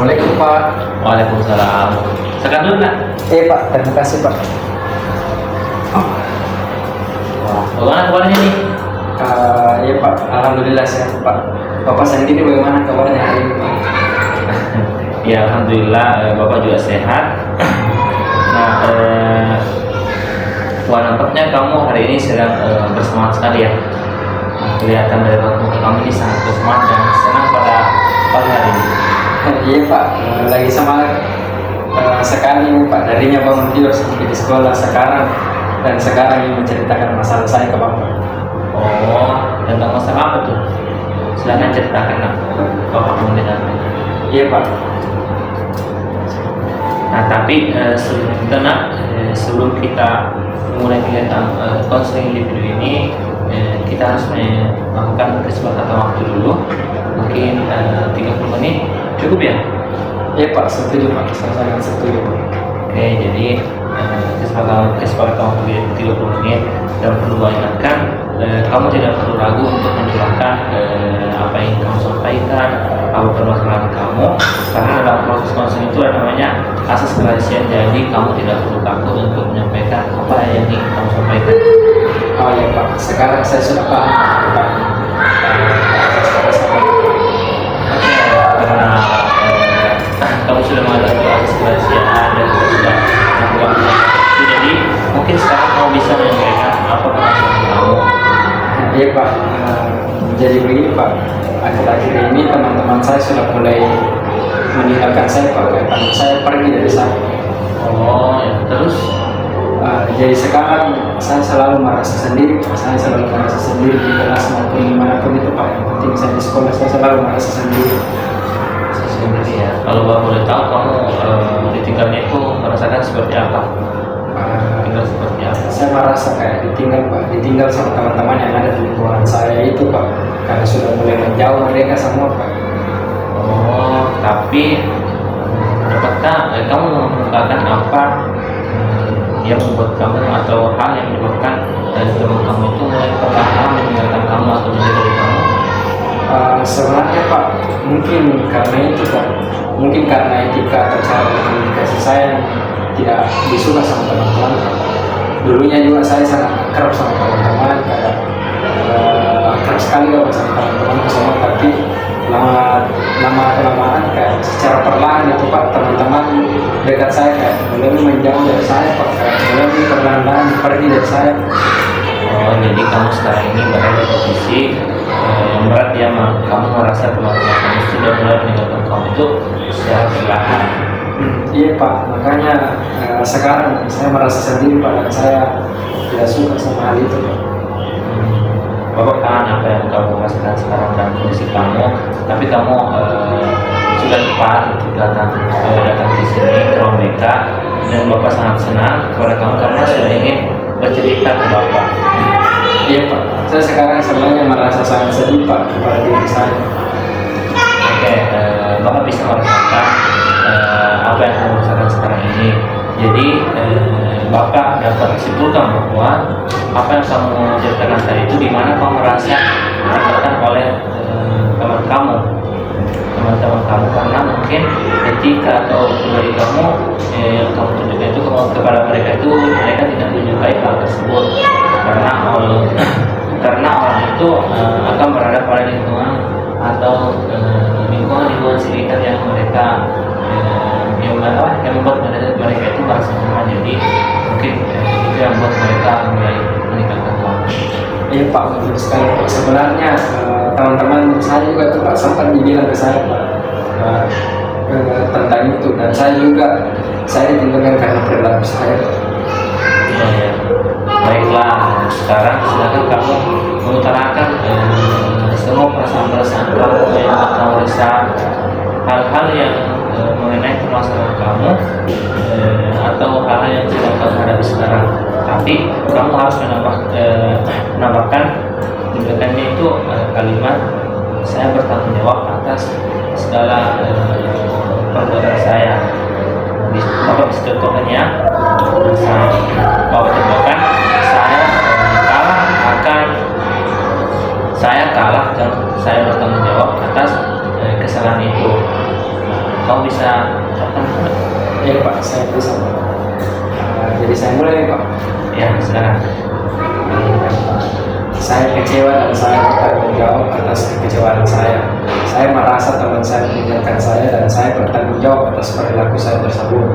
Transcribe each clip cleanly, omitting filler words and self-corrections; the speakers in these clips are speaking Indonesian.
Assalamualaikum Pak. Waalaikumsalam. Sekarang dulu nak. Pak, terima kasih Pak. Wah, bagaimana kabarnya nih? Iya Pak, Alhamdulillah sehat Pak. Bapak sendiri bagaimana kabarnya hari ini Pak? Ya alhamdulillah, bapak juga sehat. Nah, wah nampaknya kamu hari ini sedang bersemangat sekali ya. Kelihatan dari muka kamu ini sangat bersemangat dan senang pada pagi hari ini. Iya Pak, lagi semangat sekali Pak. Darinya bangun tidur sampai di sekolah sekarang ingin menceritakan masalah saya ke Bapak. Oh, tentang masalah apa tuh? Silakan ceritakan nak. Bapak mendengarkan. Iya Pak. Nah tapi sebelum kita sebelum kita mulai kegiatan konseling individu ini, kita harus melakukan kesepakatan waktu dulu. Mungkin 30 menit cukup ya? Iya Pak, setuju Pak. Saya sangat setuju Pak. Oke, jadi kesepakatan waktu 30 menit. Dan perlu ingatkan, kamu tidak perlu ragu untuk mencurahkan apa yang kamu sampaikan, apa permasalahan kamu, karena dalam proses konseling itu ada namanya asas kerahasiaan. Jadi kamu tidak perlu takut untuk menyampaikan apa yang ingin kamu sampaikan. Oh iya Pak, sekarang saya sudah paham Pak. Karena kamu sudah mengetahui asas kerahasiaan dan juga sudah melakukan itu, jadi mungkin sekarang kamu bisa menyampaikan apa permasalahan kamu. Iya Pak, jadi begini Pak, akhir-akhir ini teman-teman saya sudah mulai meninggalkan saya Pak, karena saya pergi dari saya. Oh ya, terus Jadi sekarang saya selalu merasa sendiri Pak, saya selalu merasa sendiri di kelas maupun dimanapun itu Pak. Yang penting saya di sekolah saya selalu merasa sendiri. sendiri ya. Kalau bapak boleh tahu kamu ditinggalnya itu merasakan seperti apa? Tinggal seperti apa? Saya merasa kayak ditinggal sama teman-teman yang ada di lingkungan saya itu Pak, karena sudah mulai menjauh mereka semua Pak. Oh, tapi dapatkah kamu mengungkapkan apa yang membuat kamu atau hal yang menyebabkan teman kamu itu mulai perlahan meninggalkan kamu atau menjauhi kamu? Sebenarnya Pak, mungkin karena itu Pak, mungkin karena etika atau cara komunikasi saya yang tidak disuka sama teman-teman Pak. Dulunya juga saya sangat akrab sama teman-teman, kayak akrab sekali Pak sama teman-teman semua, tapi lama-kelamaan kayak secara perlahan itu Pak, teman-teman dekat saya kayak mulai menjauh dari saya Pak, kayak mulai perlahan-lahan pergi dari saya. Oh, jadi kamu sekarang ini berada di posisi yang berat ya, kamu merasa teman-teman kamu sudah mulai meninggalkan kamu itu secara perlahan. Iya Pak, makanya sekarang saya merasa sendiri Pak, dan saya tidak suka sama hal itu Pak. Bapak kan apa yang kamu rasakan sekarang dalam kondisi kamu, tapi kamu sudah tepat untuk datang di sini ke ruang BK, dan Bapak sangat senang kepada kamu karena sudah ingin bercerita ke Bapak. Iya Pak, saya sekarang sebenarnya merasa sangat sedih Pak kepada diri saya. Oke, Bapak bisa merasakan apa yang kamu rasakan sekarang ini. Jadi Bapak dapat simpulkan bahwa apa yang kamu ceritakan tadi itu dimana kamu merasa ditekan oleh teman-teman kamu, karena mungkin etika atau pribadi kamu yang kamu tunjukkan itu kepada mereka itu mereka tidak menyukai hal tersebut, karena orang itu akan berada pada lingkungan atau lingkungan sekitar yang mereka yang membuat mereka itu merasa nyaman. Jadi mungkin itu yang membuat mereka mulai meninggalkan kamu. Iya Pak, betul sekali Pak. Sebenarnya teman-teman saya juga tuh Pak sempat dibilang ke saya Pak tentang itu, dan saya ditinggalkan karena perilaku saya Pak. Iya ya. Baiklah, sekarang silakan kamu mengutarakan semua perasaan-perasaan kamu yang kamu rasa, hal-hal yang mengenai permasalahan kamu atau hal yang sedang kamu hadapi sekarang. Tapi kamu harus menambahkan tindakannya itu kalimat saya bertanggung jawab atas segala perbuatan saya. Bapak bisa contohkannya, Bapak contohkan saya kalah dan saya bertanggung jawab atas kesalahan itu. Kamu bisa ucapkan? Iya Pak, saya bisa. Jadi saya mulai Pak. Ya, sekarang. Saya kecewa dan saya bertanggung jawab atas kekecewaan saya. Saya merasa teman saya meninggalkan saya dan saya bertanggung jawab atas perilaku saya tersebut.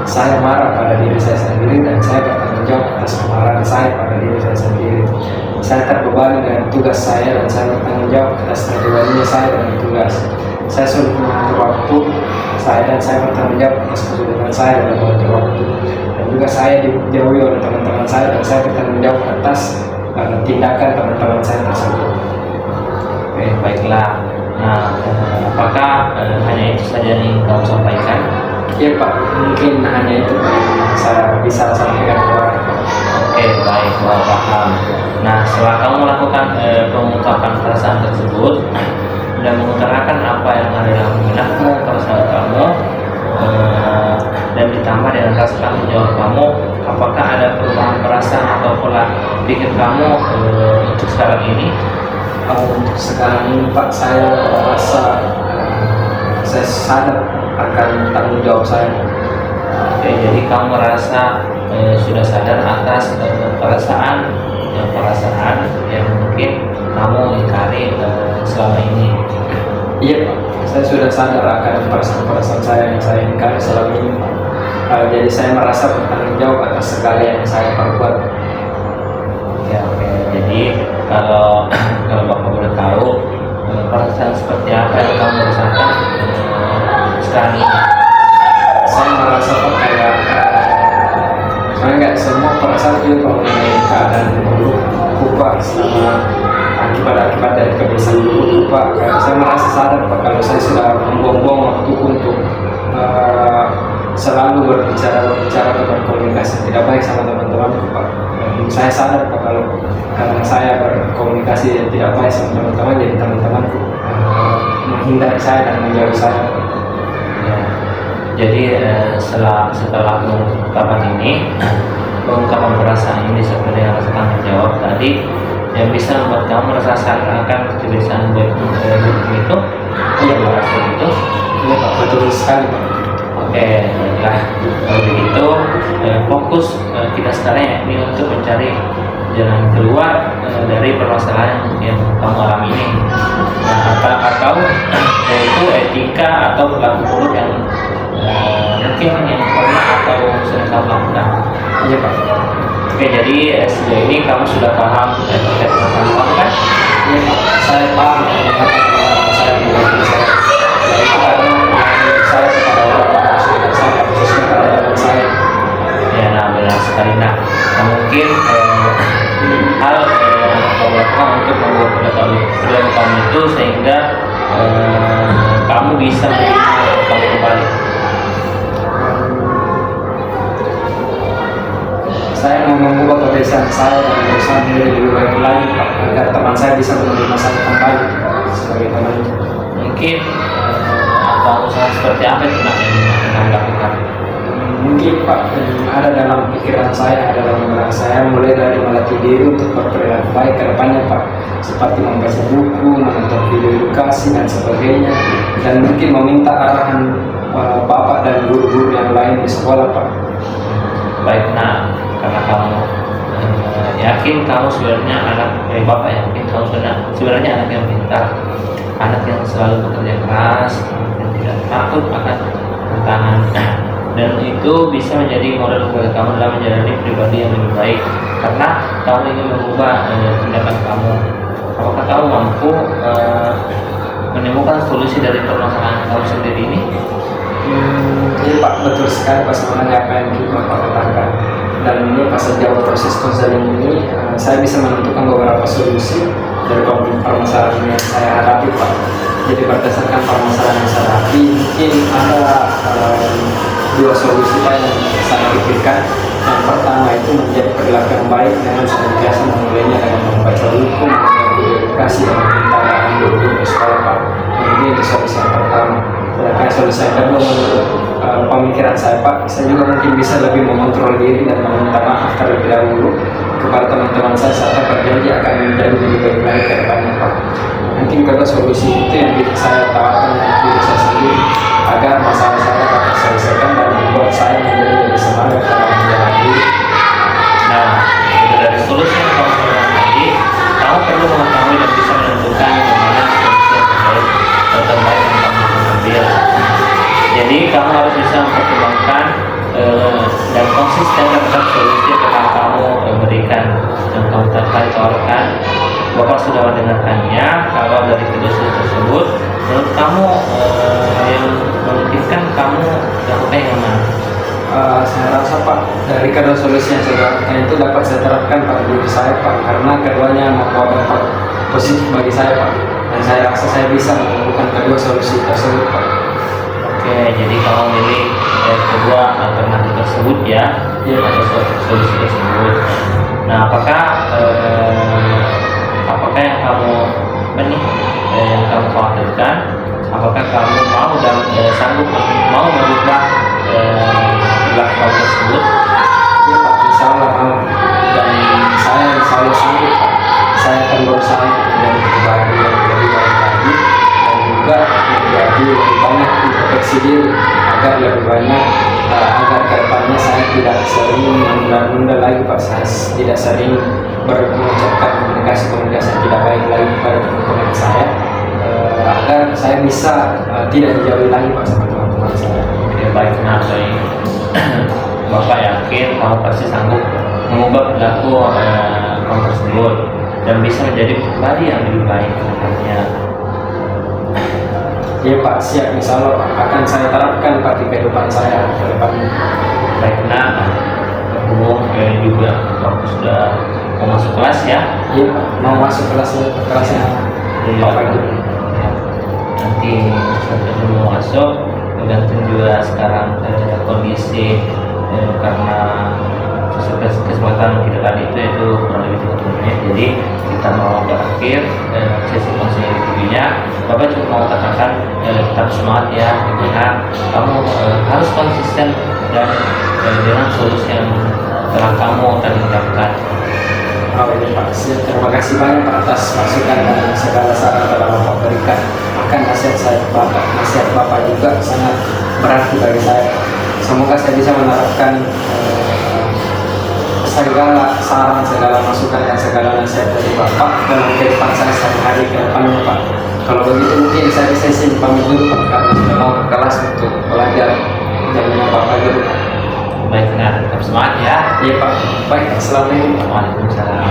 Saya marah pada diri saya sendiri dan saya bertanggung jawab atas kemarahan saya pada diri saya sendiri. Saya terbebani dengan tugas saya dan saya bertanggung jawab atas terbebaninya saya dengan tugas. Saya sulit mengatur waktu saya dan saya bertanggung jawab atas kesulitan saya dalam mengatur waktu. Dan juga saya dijauhi oleh teman-teman saya dan saya bertanggung jawab atas tindakan teman-teman saya tersebut. Oke, baiklah. Nah, apakah hanya itu saja yang ingin kamu sampaikan? Iya Pak, mungkin hanya itu yang saya bisa sampaikan ke orang. Oke, baik, paham. Nah, setelah kamu melakukan pengungkapan perasaan tersebut dan mengutarakan apa yang ada dalam benak perasaan kamu, dan ditambah dengan rasa tanggung jawab kamu, apakah ada perubahan perasaan atau pola pikir kamu untuk sekarang ini? Untuk sekarang ini Pak, saya merasa saya sadar akan tanggung jawab saya. Oke, jadi kamu merasa sudah sadar atas perasaan yang mungkin kamu ingkari selama ini. Iya Pak, saya sudah sadar akan perasaan saya yang saya ingkari selama ini Pak. Jadi saya merasa bertanggung jawab atas segala yang saya perbuat. Ya, oke. Jadi kalau Bapak boleh tahu perasaan seperti apa yang kamu rasakan sekarang ini? Saya merasa Pak kayak saya nggak semua perasaan itu kalau mengenai keadaan dulu Pak selama akibat dari kebiasaan dulu Pak. Saya merasa sadar Pak kalau saya sudah membuang-buang waktu untuk selalu berbicara atau berkomunikasi tidak baik sama teman-teman Pak. Saya sadar Pak kalau karena saya berkomunikasi tidak baik sama teman-teman, jadi teman-temanku menghindari saya dan menjauhi saya. Ya. Jadi setelah pengungkapan ini, pengungkapan perasaan ini seperti yang rasa tanggung jawab tadi, yang bisa membuat kamu merasa akan kebiasaan baik itu, Iya Pak, merasa itu. iya Pak, betul sekali Pak. Oke, baiklah. Kalau begitu, fokus kita sekarang yakni untuk mencari jalan keluar dari permasalahan yang kamu alami ini. Nah, atau yaitu etika atau perilaku buruk yang mungkin yang pernah atau sering kamu lakukan. Iya Pak. Oke, jadi sejauh ini kamu sudah paham terkait dengan kamu kan? Iya Pak, saya paham kenapa saya mengalami saya. Itu karena saya kepada orang saya khususnya pada teman saya. Ya, nah benar sekali. Nah, mungkin hal yang kamu lakukan untuk membuat perilaku kamu itu sehingga kamu bisa menerima kamu kembali. Saya mau mengubah kebiasaan saya dan berusaha menjadi lebih baik lagi Pak, agar teman saya bisa menerima saya kembali sebagai teman. Mungkin atau usaha seperti apa itu nak yang kamu lakukan? Mungkin Pak, ada dalam pikiran saya, ada dalam benak saya, mulai dari melatih diri untuk berperilaku baik ke depannya Pak, seperti membaca buku, menonton video edukasi dan sebagainya, dan mungkin meminta arahan Bapak dan guru-guru yang lain di sekolah Pak. Baik, nah karena kamu yakin kamu sebenarnya anak dari bapak, yakin kamu sebenarnya anak yang pintar, anak yang selalu bekerja keras dan tidak takut akan tantangan, dan itu bisa menjadi modal bagi kamu dalam menjalani pribadi yang lebih baik karena kamu ingin mengubah tindakan kamu. Apakah kamu mampu menemukan solusi dari permasalahan kamu sendiri ini? Iya Pak, betul sekali Pak sebenarnya apa yang Bapak katakan. Dan ini pas sejauh proses konseling ini, saya bisa menentukan beberapa solusi dari permasalahan yang saya hadapi Pak. Jadi berdasarkan permasalahan yang saya hadapi, mungkin ada dua solusi Pak yang saya pikirkan. Yang pertama itu menjadi perilaku yang baik dengan senantiasa memulainya dengan membaca buku, edukasi dan meminta arahan guru di sekolah Pak. Ini solusi yang pertama. Sedangkan solusi yang kedua menurut pemikiran saya Pak, saya juga mungkin bisa lebih mengontrol diri dan meminta maaf terlebih dahulu kepada teman-teman saya serta berjanji akan menjadi lebih baik lagi ke depannya Pak. Mungkin kedua solusi itu yang bisa saya tawarkan untuk diri saya sendiri agar masalah Jadi kamu harus bisa mempertimbangkan dan konsisten terhadap solusi yang telah kamu berikan dan kamu tawarkan. Bapak sudah mendengarkannya. Kalau dari kedua solusi tersebut, menurut kamu yang memungkinkan kamu lakukan yang mana? Saya rasa Pak, dari kedua solusi yang saya lakukan itu dapat saya terapkan pada diri saya Pak, karena keduanya membawa dampak positif bagi saya Pak, dan saya rasa saya bisa menemukan kedua solusi tersebut Pak. Oke, jadi kamu milih kedua alternatif tersebut ya, Iya. atau solusi tersebut. Nah, apakah yang kamu yang kamu khawatirkan? Apakah kamu mau dan sanggup mau merubah perilaku tersebut? Ya Pak, insya Allah mau, dan saya insya Allah sanggup Pak. Saya akan berusaha untuk menjadi pribadi yang lebih baik lagi, dan juga menjadi lebih banyak introspeksi diri agar lebih banyak agar kedepannya saya tidak sering menunda-nunda lagi Pak. Saya tidak sering mengucapkan komunikasi yang tidak baik lagi kepada teman-teman saya, agar saya bisa tidak dijauhi lagi Pak sama teman-teman saya. Oke, baik, nah baik. Bapak yakin kamu pasti sanggup mengubah perilaku kamu tersebut dan bisa menjadi pribadi yang lebih baik ke depannya. Ya Pak, siap, insya Allah Pak. Akan saya terapkan Pak di kehidupan saya ke depannya. Baik, nah berhubung juga waktu sudah mau masuk kelas ya. Iya Pak, mau masuk kelasnya Bapak itu. Ya. Nanti sampai mau masuk tergantung juga sekarang kondisi karena kesempatan kita tadi itu kurang lebih 30 menit, jadi kita mau berakhir sesi konseling videonya. Bapak cuma mau katakan tetap semangat ya, karena kamu harus konsisten dan dengan solusi yang telah kamu tadi lakukan. Oh ini Pak, siap. Terima kasih banyak Pak atas masukan dan segala saran yang telah Bapak berikan. Bahkan nasihat Bapak juga sangat berarti bagi saya. Semoga saya bisa menerapkan segala saran, segala masukan dan segala nasihat dari Bapak dalam kehidupan saya sehari-hari ke depannya Pak. Kalau begitu mungkin saya bisa izin pamit dulu Pak, karena sudah mau ke kelas untuk belajar jalannya Bapak dulu Pak. Baik, nah tetap semangat ya. Iya Pak, baik, assalamualaikum. Waalaikumsalam.